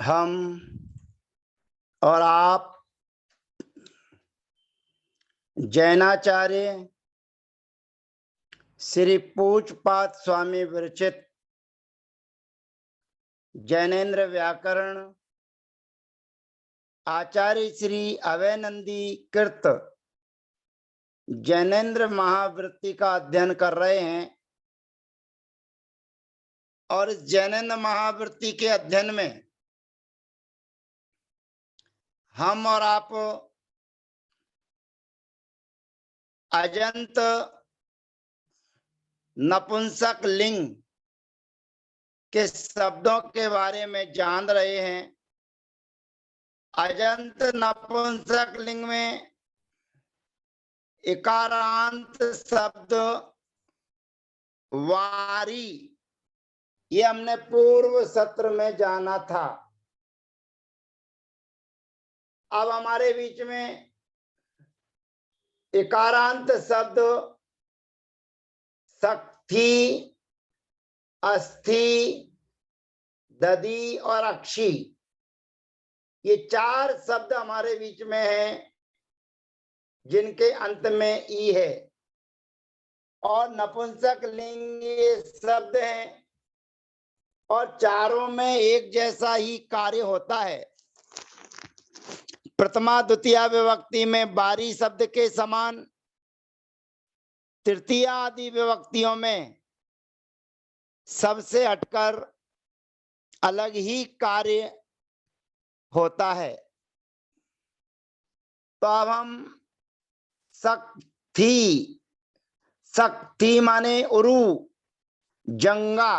हम और आप जैनाचार्य श्री पूज्यपाद स्वामी विरचित जैनेन्द्र व्याकरण आचार्य श्री अभयनंदी कृत जैनेन्द्र महावृत्ति का अध्ययन कर रहे हैं। और इस जैनेन्द्र महावृत्ति के अध्ययन में हम और आप अजंत नपुंसक लिंग के शब्दों के बारे में जान रहे हैं। अजंत नपुंसक लिंग में इकारांत शब्द वारी, ये हमने पूर्व सत्र में जाना था। अब हमारे बीच में इकारांत शब्द शक्ति, अस्थि, दधि और अक्षी, ये चार शब्द हमारे बीच में हैं जिनके अंत में ई है। और नपुंसक लिंग ये शब्द हैं और चारों में एक जैसा ही कार्य होता है। प्रथमा द्वितीया विभक्ति में बारी शब्द के समान, तृतीया आदि विभक्तियों में सबसे हटकर अलग ही कार्य होता है। तो अब हम शक्ति माने उरु, जंगा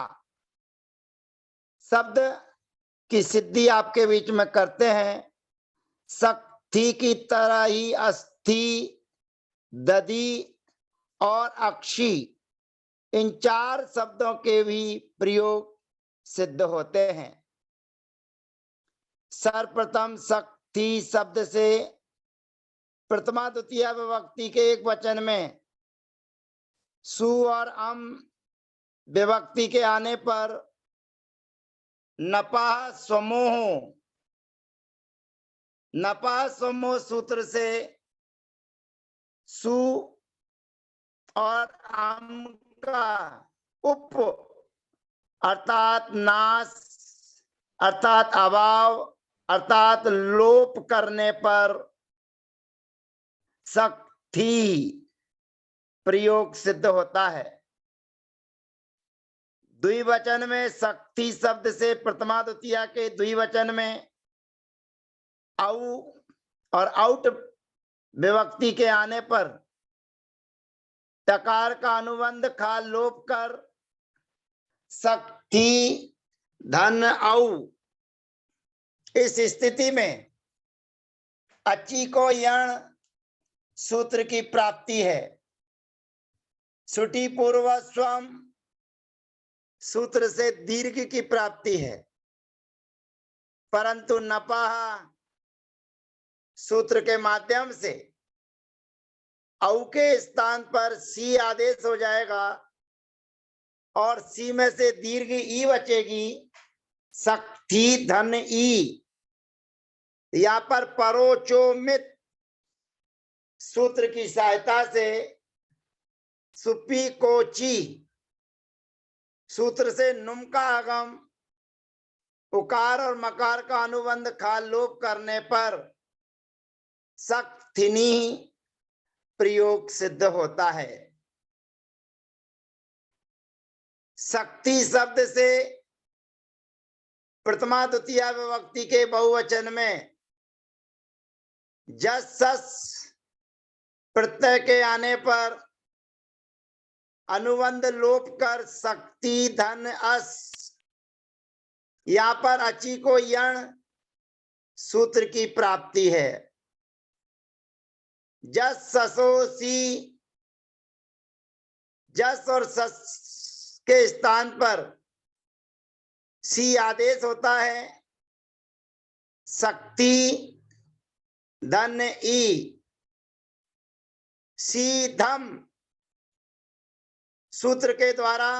शब्द की सिद्धि आपके बीच में करते हैं। शक्ति की तरह ही अस्थि, दधि और अक्षी, इन चार शब्दों के भी प्रयोग सिद्ध होते हैं। सर्वप्रथम शक्ति शब्द से प्रथमा द्वितीया विभक्ति के एक वचन में सु और अम विभक्ति के आने पर नपः स्वमोह सूत्र से सु और अम का उप अर्थात नाश अर्थात अभाव अर्थात लोप करने पर शक्ति प्रयोग सिद्ध होता है। द्विवचन में शक्ति शब्द से प्रथमा द्वितीया के द्विवचन में औ और औट विभक्ति के आने पर टकार का अनुबंध खा लोप कर शक्ति धन औ, इस स्थिति में अची को यण सूत्र की प्राप्ति है। श्रुति पूर्व स्वम सूत्र से दीर्घ की प्राप्ति है, परंतु नपः सूत्र के माध्यम से औ के स्थान पर सी आदेश हो जाएगा और सी में से दीर्घ ई बचेगी, शक्ति धन ई। यहाँ पर परोचोमित सूत्र की सहायता से सुपी कोची सूत्र से नुम का आगम उकार और मकार का अनुबंध खा लोप करने पर शक्तिनी प्रयोग सिद्ध होता है। शक्ति शब्द से प्रथमा द्वितीया विभक्ति के बहुवचन में जस सस प्रत्यय के आने पर अनुबंध लोप कर शक्ति धन अस, यहाँ पर अची को यण सूत्र की प्राप्ति है। जस ससो सी, जस और सस के स्थान पर सी आदेश होता है। शक्ति धन ई, सी धम सूत्र के द्वारा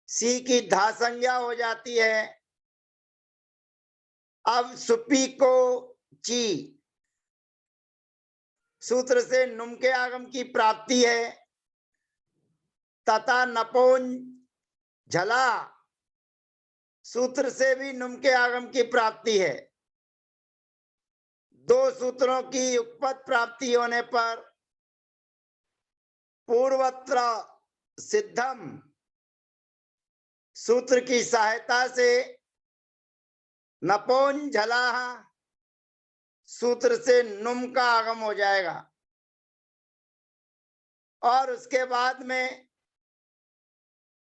सी की धा संज्ञा हो जाती है अब सुपी को ची सूत्र से नुम के आगम की प्राप्ति है तथा नपोन झला सूत्र से भी नुम के आगम की प्राप्ति है। दो सूत्रों की युगपत प्राप्ति होने पर पूर्वत्र सिद्धम सूत्र की सहायता से नपोन झला सूत्र से नुम का आगम हो जाएगा और उसके बाद में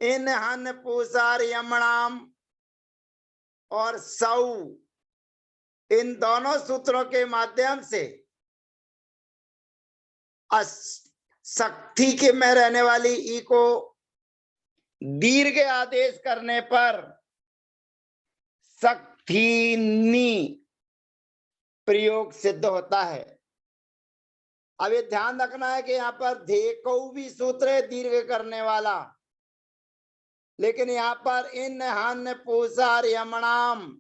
इन हन पूसार यमणाम और सौ इन दोनों सूत्रों के माध्यम से शक्ति के में रहने वाली ई को दीर्घ आदेश करने पर शक्तिनी प्रयोग सिद्ध होता है। अब ये ध्यान रखना है कि यहाँ पर धेको भी सूत्र है दीर्घ करने वाला, लेकिन यहाँ पर इन हन पूसार यमणाम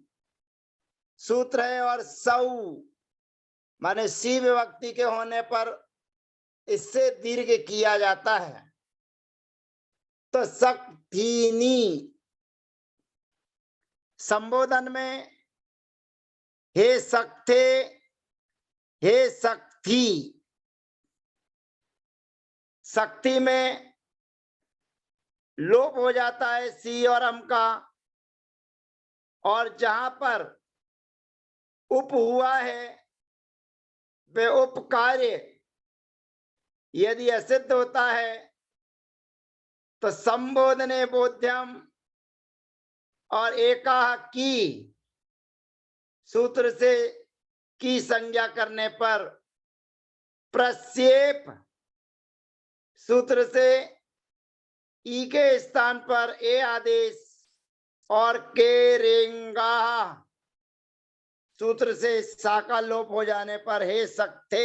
सूत्र है और सौ माने सी विभक्ति के होने पर इससे दीर्घ किया जाता है। तो शक्तिनी संबोधन में हे शक्ति, हे शक्ति, शक्ति में लोप हो जाता है सी और अम का, और जहां पर उप हुआ है वे उप कार्य यदि असिद्ध होता है तो संबोधने बोध्यम और एकाह की सूत्र से की संज्ञा करने पर प्रस्येप सूत्र से ई के स्थान पर ए आदेश और के रेंगा सूत्र से सा का लोप हो जाने पर हे सकते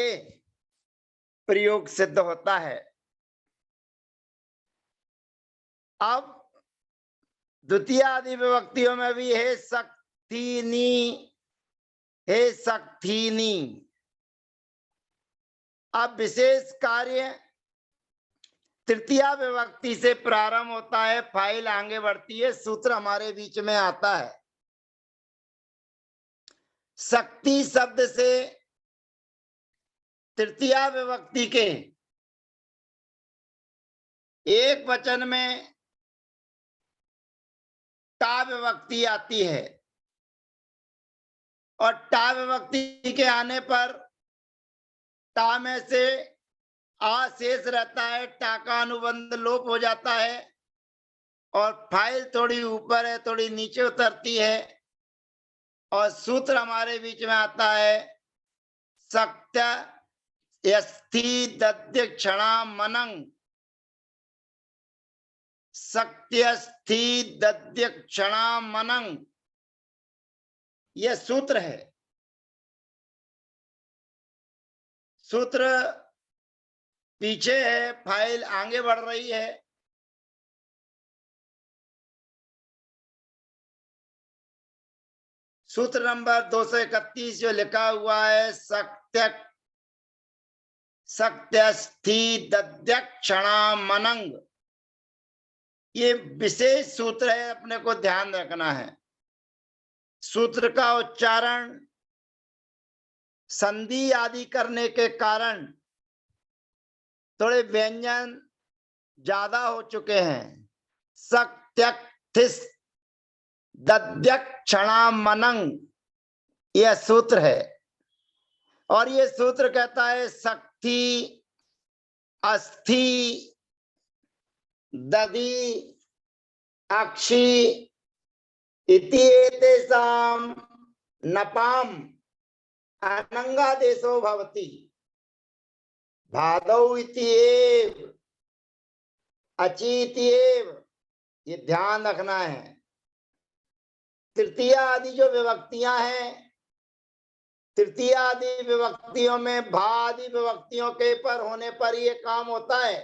प्रयोग सिद्ध होता है। अब द्वितीय आदि विभक्तियों में भी हे शक्तिनी, हे शक्तिनी। अब विशेष कार्य तृतीया विभक्ति से प्रारंभ होता है, फाइल आगे बढ़ती है, सूत्र हमारे बीच में आता है। शक्ति शब्द से तृतीया विभक्ति के एक वचन में टा विभक्ति आती है और टा विभक्ति के आने पर टा में से आ शेष रहता है, टा का अनुबंध लोप हो जाता है और फाइल थोड़ी ऊपर है थोड़ी नीचे उतरती है और सूत्र हमारे बीच में आता है सत्य यस्थि दद्य क्षणा मनंग, सत्यस्थि दद्य क्षणा मनंग, यह सूत्र है। सूत्र पीछे है, फाइल आगे बढ़ रही है। सूत्र नंबर 231 जो लिखा हुआ है सत्यस्थि दद्य क्षणा मनंग, ये विशेष सूत्र है, अपने को ध्यान रखना है। सूत्र का उच्चारण संधि आदि करने के कारण थोड़े व्यंजन ज्यादा हो चुके हैं। सक्त्यक्थिस दद्यक क्षणा मनंग यह सूत्र है और ये सूत्र कहता है शक्ति अस्थि दधि अक्षि इति एतेषां नपाम अनंगादेशो भवति भादौ इति एव अचि इति एव, ये ध्यान रखना है। तृतीय आदि जो विभक्तियां हैं, तृतीय आदि विभक्तियों में भा आदि विभक्तियों के पर होने पर ये काम होता है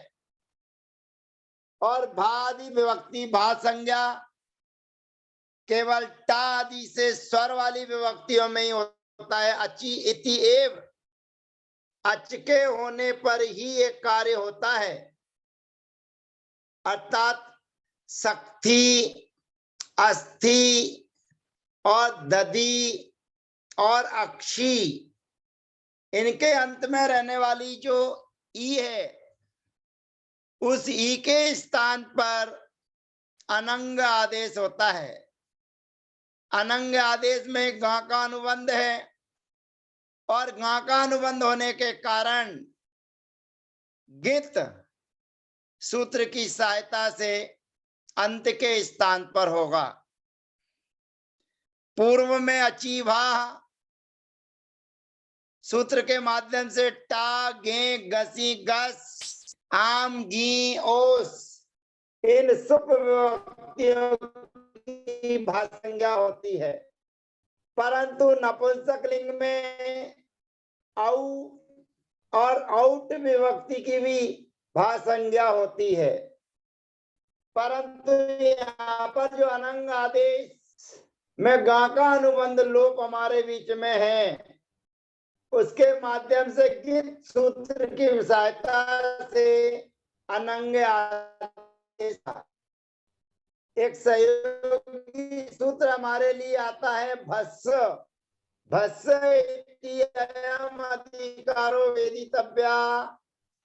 और भा आदि विभक्ति भा संज्ञा केवल टा आदि से स्वर वाली विभक्तियों में ही होता है। अचि इति एव, अच के होने पर ही एक कार्य होता है, अर्थात शक्ति, अस्थि और दधि और अक्षी, इनके अंत में रहने वाली जो ई है, उस ई के स्थान पर अनंग आदेश होता है। अनंग आदेश में गा का अनुबंध है और गा का अनुबंध होने के कारण गित सूत्र की सहायता से अंत के स्थान पर होगा। पूर्व में अचीभा सूत्र के माध्यम से टा, गे, गसी, गस, आम, गी, ओस, इन सुप विभक्तियों की भाषा होती है, परंतु नपुंसक लिंग में औ और औट विभक्ति की भी भाषा होती है। परंतु यहाँ पर जो अनंग आदेश में गा का अनुबंध लोप हमारे बीच में है, उसके माध्यम से गित सूत्र की सहायता से अनंग आदेश, एक सहयोगी सूत्र हमारे लिए आता है भस्स। भस्स अधिकारो वेदितव्या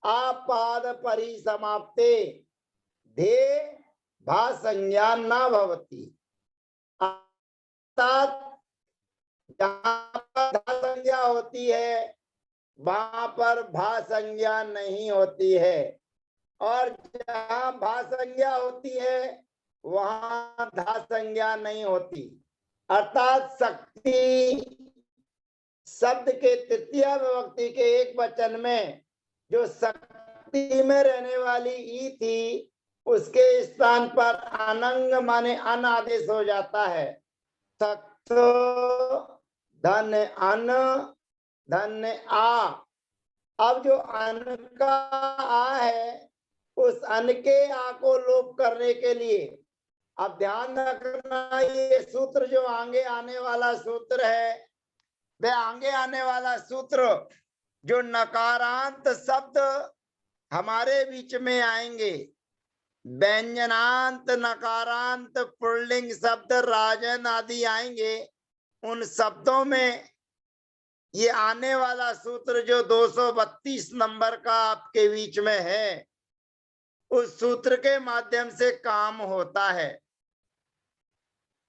आपाद परिसमाप्ते धे भा संज्ञा न भवति, अर्थात जहाँ पर धा संज्ञा होती है वहां पर भा संज्ञा नहीं होती है, और जहाँ भा संज्ञा होती है वहां धा संज्ञा नहीं होती। अर्थात शक्ति शब्द के तृतीय विभक्ति के एक वचन में जो शक्ति में रहने वाली ई थी, उसके स्थान पर अनंग माने अन आदेश हो जाता है। सक्त धन अन धन आ। अब जो अन का आ है, उस अन के आ को लोप करने के लिए अब ध्यान रखना, ये सूत्र जो आगे आने वाला सूत्र है, वह आगे आने वाला सूत्र जो नकारांत शब्द हमारे बीच में आएंगे, व्यंजनांत नकारांत पुल्लिंग शब्द राजन आदि आएंगे, उन शब्दों में ये आने वाला सूत्र जो 232 नंबर का आपके बीच में है, उस सूत्र के माध्यम से काम होता है।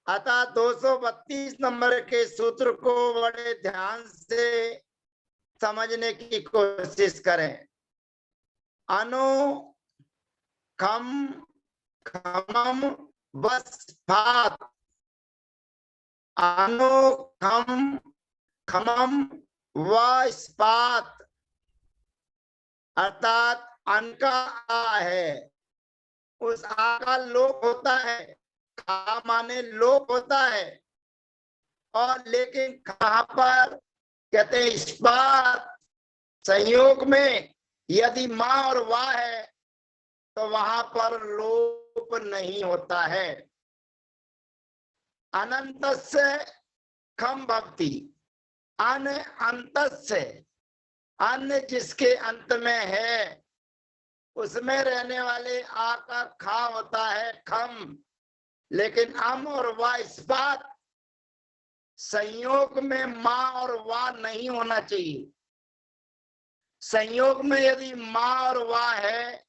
अतः 232 नंबर के सूत्र को बड़े ध्यान से समझने की कोशिश करें। अनु खम खमम वस्फात, अनु खम खमम वस्फात, अर्थात अन का आ है, उस आ का लोप होता है। खा माने लोप होता है, और लेकिन कहां पर कहते हैं इस्पात संयोग में यदि मां और वाह है तो वहां पर लोप नहीं होता है। अनंत से खम भक्ति, अन अंत से, अन्य जिसके अंत में है उसमें रहने वाले आ का खा होता है खम, लेकिन अम और वा इस्पात संयोग में मां और वा नहीं होना चाहिए। संयोग में यदि मां और वा है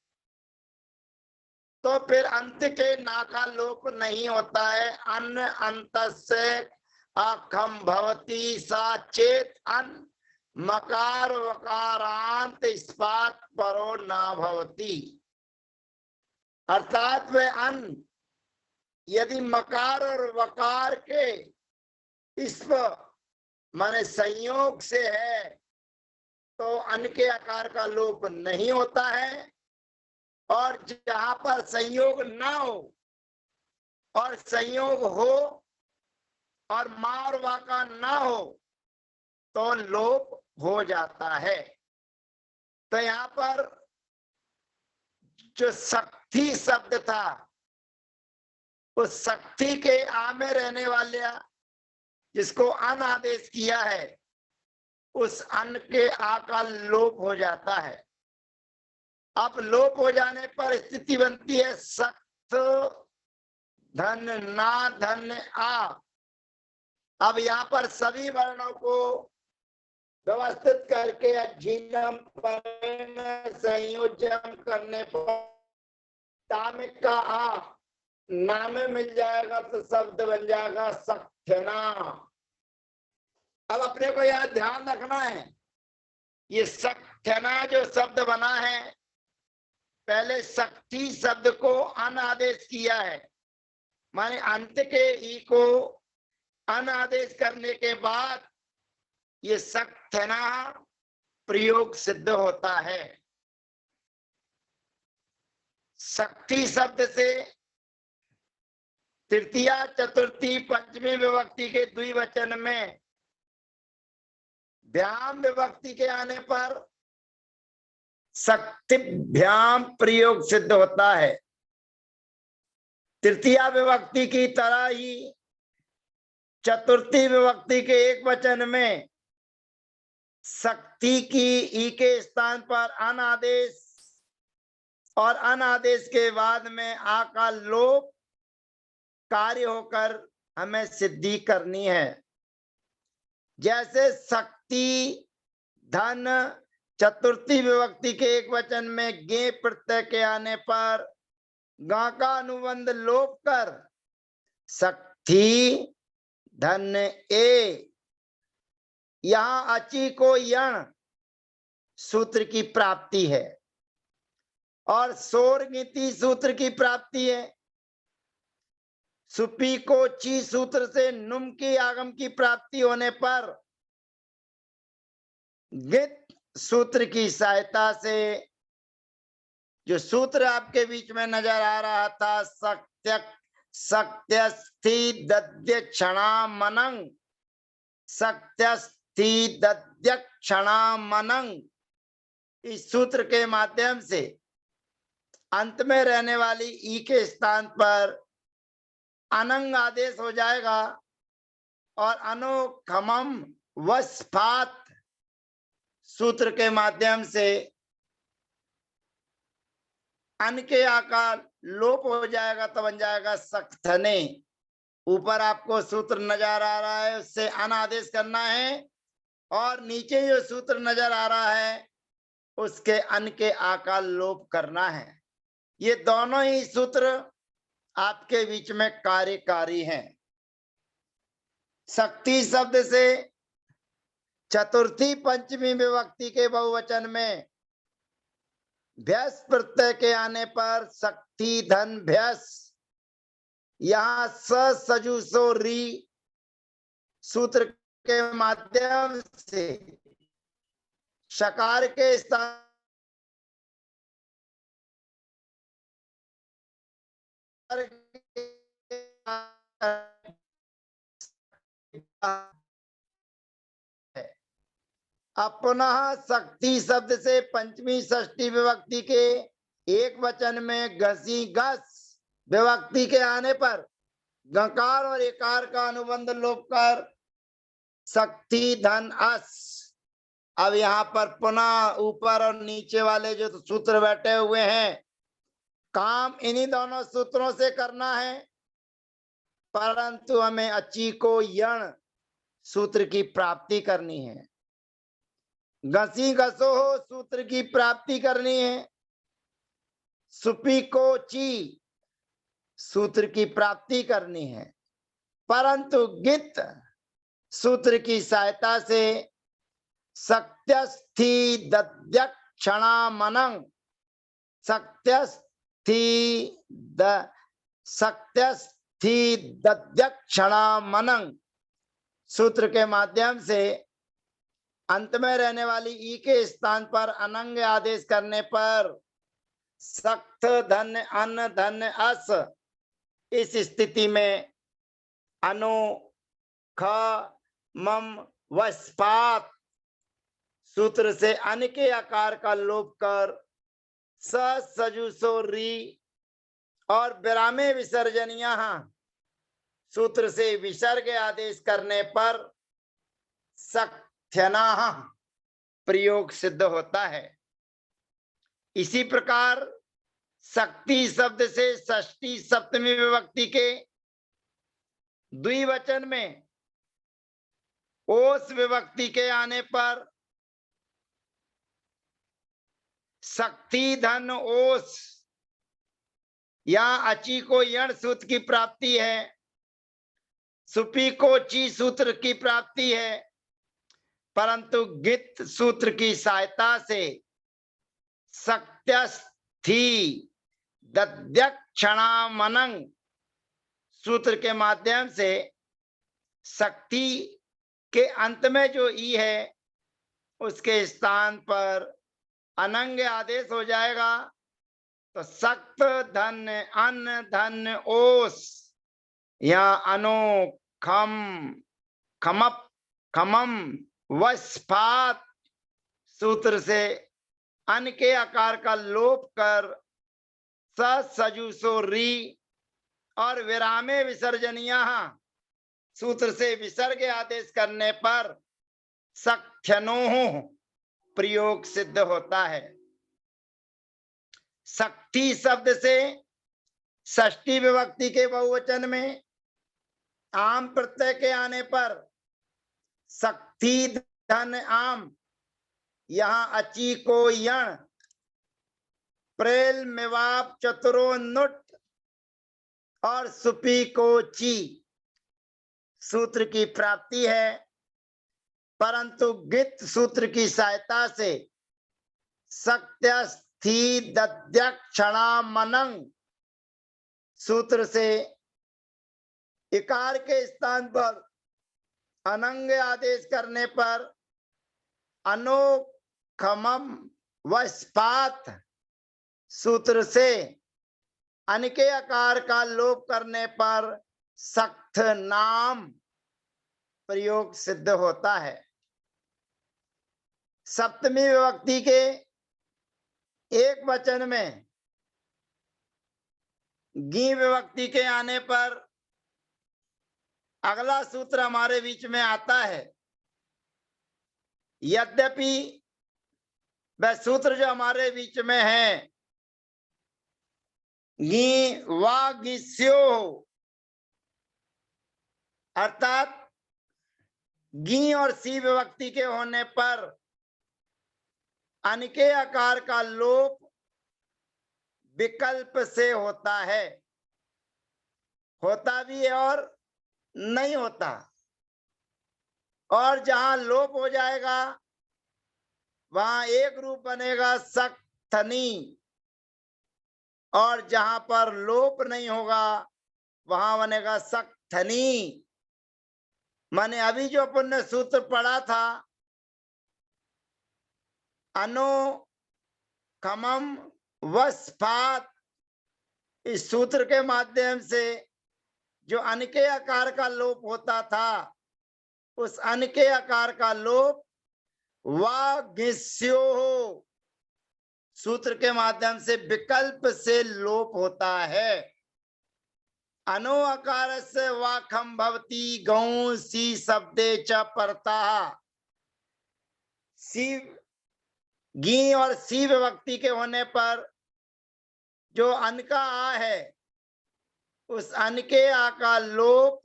तो फिर अंत के ना का लोप नहीं होता है। अन्न अंत से अखम भवती सा चेत अन मकार वकारांत इस्पात परो ना भवती, अर्थात वे अन्न यदि मकार और वकार के इस माने संयोग से है तो अन के आकार का लोप नहीं होता है, और जहां पर संयोग ना हो और संयोग हो और मार वाका ना हो तो लोप हो जाता है। तो यहाँ पर जो शक्ति शब्द था उस शक्ति के आ में रहने वाले जिसको अन आदेश किया है, उस अन के आ का लोप हो जाता है। अब लोप हो जाने पर स्थिति बनती है सक्त धन ना धन आ। अब यहाँ पर सभी वर्णों को व्यवस्थित करके अजीनम संयोजन करने पर तामिक का आ नाम मिल जाएगा तो शब्द बन जाएगा सक्थना। अब अपने को यह ध्यान रखना है, ये सक्थना जो शब्द बना है, पहले शक्ति शब्द को अन आदेश किया है, माने अंत के ई को अन आदेश करने के बाद ये सक्थना प्रयोग सिद्ध होता है। शक्ति शब्द से तृतीया चतुर्थी पंचमी विभक्ति के द्विवचन में भ्याम विभक्ति के आने पर शक्तिभ्याम प्रयोग सिद्ध होता है। तृतीया विभक्ति की तरह ही चतुर्थी विभक्ति के एक वचन में शक्ति की ई के स्थान पर अनादेश और अनादेश के बाद में आ का लोप कार्य होकर हमें सिद्धि करनी है। जैसे शक्ति धन चतुर्थी विभक्ति के एक वचन में गे प्रत्यय के आने पर गा का अनुबंध लोप कर शक्ति धन ए, यहां अची को यण सूत्र की प्राप्ति है और सोरगिति सूत्र की प्राप्ति है। सुपी को ची सूत्र से नुम की आगम की प्राप्ति होने पर गित सूत्र की सहायता से जो सूत्र आपके बीच में नजर आ रहा था, सत्यस्थि दद्य क्षणा मनंग, सत्यस्थि दद्य क्षणा मनंग, इस सूत्र के माध्यम से अंत में रहने वाली ई के स्थान पर अनंग आदेश हो जाएगा और अनोखमम वस्फात सूत्र के माध्यम से अन के आकार लोप हो जाएगा तो बन जाएगा सक्थने। ऊपर आपको सूत्र नजर आ रहा है, उससे अन आदेश करना है और नीचे जो सूत्र नजर आ रहा है उसके अन के आकार लोप करना है। ये दोनों ही सूत्र आपके बीच में कार्यकारी हैं। शक्ति शब्द से चतुर्थी पंचमी विभक्ति के बहुवचन में भ्यस प्रत्यय के आने पर शक्ति धन भ्यस, यहाँ सजुसो री सूत्र के माध्यम से शकार के स्थान पुनः शक्ति शब्द से पंचमी षष्ठी विभक्ति के एक वचन में घसी घस विभक्ति के आने पर गकार और एकार का अनुबंध लोप कर शक्ति धन अस। अब यहाँ पर पुनः ऊपर और नीचे वाले जो सूत्र बैठे हुए हैं, काम इन्हीं दोनों सूत्रों से करना है, परंतु हमें अची को यण सूत्र की प्राप्ति करनी है। घसी घसो हो सूत्र की प्राप्ति करनी है। सुपी को ची सूत्र की प्राप्ति करनी है, परंतु गित सूत्र की सहायता से सत्यस्थि दद्यक क्षणा मनंग, सत्यस्थि दद्यक क्षणा मनंग सूत्र के माध्यम से अंत में रहने वाली ई के स्थान पर अनंग आदेश करने पर सक्त धन अन धन अस, इस स्थिति में अनु ख मम वस्पात सूत्र से अन के आकार का लोप कर सजुसो री और विरामे विसर्जनीय सूत्र से विसर्ग आदेश करने पर सक्थ्यना प्रयोग सिद्ध होता है। इसी प्रकार शक्ति शब्द से षष्ठी सप्तमी विभक्ति के द्विवचन में ओस विभक्ति के आने पर शक्ति धन ओस या अची को यण सूत्र की प्राप्ति है, सुपी को ची सूत्र की प्राप्ति है, परंतु गित सूत्र की सहायता से सक्त्यस्थी दध्यक्षणामनंग सूत्र के माध्यम से शक्ति के अंत में जो ई है उसके स्थान पर अनंग आदेश हो जाएगा। तो सक्त धन अन धन ओस या अनो खम खमप खमम वस्फात सूत्र से अन के आकार का लोप कर सजुसो री और विरामे विसर्जनीय सूत्र से विसर्ग आदेश करने पर सक्थ्यनो प्रयोग सिद्ध होता है। शक्ति शब्द से षष्ठी विभक्ति के बहुवचन में आम प्रत्यय के आने पर शक्ति धन आम, यहां अची को यण, प्रेल मेवाप चतुरो नुट और सुपी को ची सूत्र की प्राप्ति है, परंतु गित सूत्र की सहायता से सक्त्यस्थी दध्यक्षणामनंग सूत्र से इकार के स्थान पर अनंग आदेश करने पर अनोखमम वस्पात सूत्र से अन के आकार का लोप करने पर सख्त नाम प्रयोग सिद्ध होता है। सप्तमी विभक्ति के एक वचन में गी विभक्ति के आने पर अगला सूत्र हमारे बीच में आता है। यद्यपि वह सूत्र जो हमारे बीच में है गी वा गिस्यो, अर्थात गी और सी विभक्ति के होने पर अन के आकार का लोप विकल्प से होता है, होता भी है और नहीं होता। और जहां लोप हो जाएगा वहां एक रूप बनेगा सक्थनी, और जहां पर लोप नहीं होगा वहां बनेगा सक्थनी। माने अभी जो अपन ने सूत्र पढ़ा था अनो खमम वस्फात, इस सूत्र के माध्यम से जो अन के आकार का लोप होता था उस अन के आकार का लोप वागिस्यो सूत्र के माध्यम से विकल्प से लोप होता है। अनो आकार से वाखम भवती गौ सी शब्दे च परता, सी गी और सी विभक्ति के होने पर जो अन का आ है उस अन के आ का लोप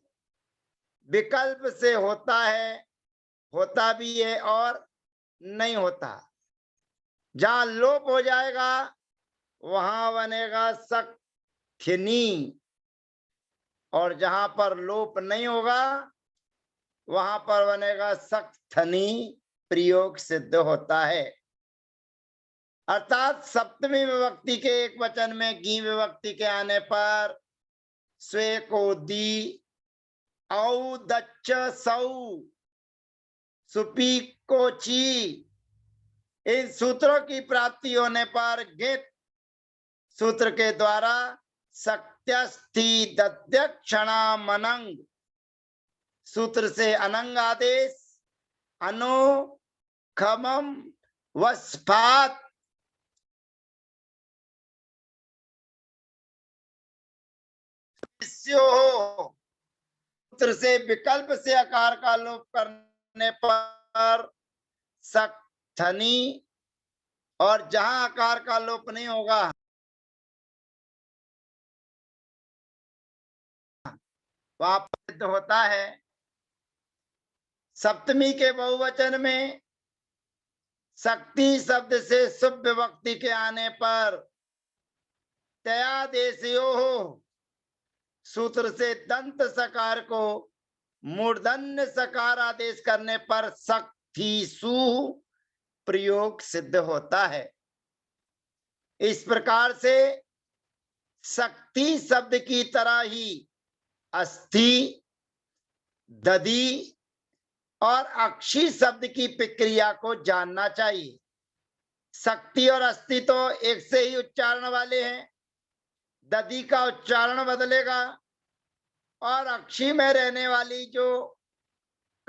विकल्प से होता है, होता भी है और नहीं होता। जहां लोप हो जाएगा वहां बनेगा सक्थिनी, और जहां पर लोप नहीं होगा वहां पर बनेगा सक्थनी प्रयोग सिद्ध होता है। अर्थात सप्तमी विभक्ति के एक वचन में गी विभक्ति के आने पर स्वे को दी, औ दच्च सौ, सुपी को ची, इन सूत्रों की प्राप्ति होने पर गित सूत्र के द्वारा सक्त्यस्थी दध्यक्षणामनंग सूत्र से अनंग आदेश अनो खमम वस्फात हो, सूत्र से विकल्प से आकार का लोप करने पर सक धनी, और जहां आकार का लोप नहीं होगा वहां पर सिद्ध होता है। सप्तमी के बहुवचन में शक्ति शब्द से शुभ विभक्ति के आने पर तयादेशयो हो, सूत्र से दंत सकार को मूर्धन्य सकार आदेश करने पर शक्तिसु प्रयोग सिद्ध होता है। इस प्रकार से शक्ति शब्द की तरह ही अस्थि, दधि और अक्षी शब्द की प्रक्रिया को जानना चाहिए। शक्ति और अस्थि तो एक से ही उच्चारण वाले हैं, दधि का उच्चारण बदलेगा, और अक्षी में रहने वाली जो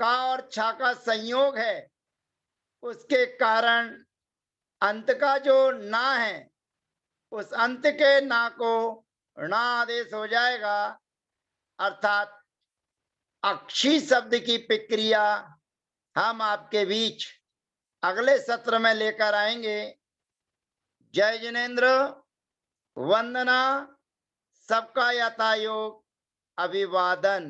का और छा का संयोग है उसके कारण अंत का जो ना है उस अंत के ना को णा आदेश हो जाएगा, अर्थात अक्षी शब्द की प्रक्रिया हम आपके बीच अगले सत्र में लेकर आएंगे। जय जिनेन्द्र, वंदना, सबका यथायोग अभिवादन।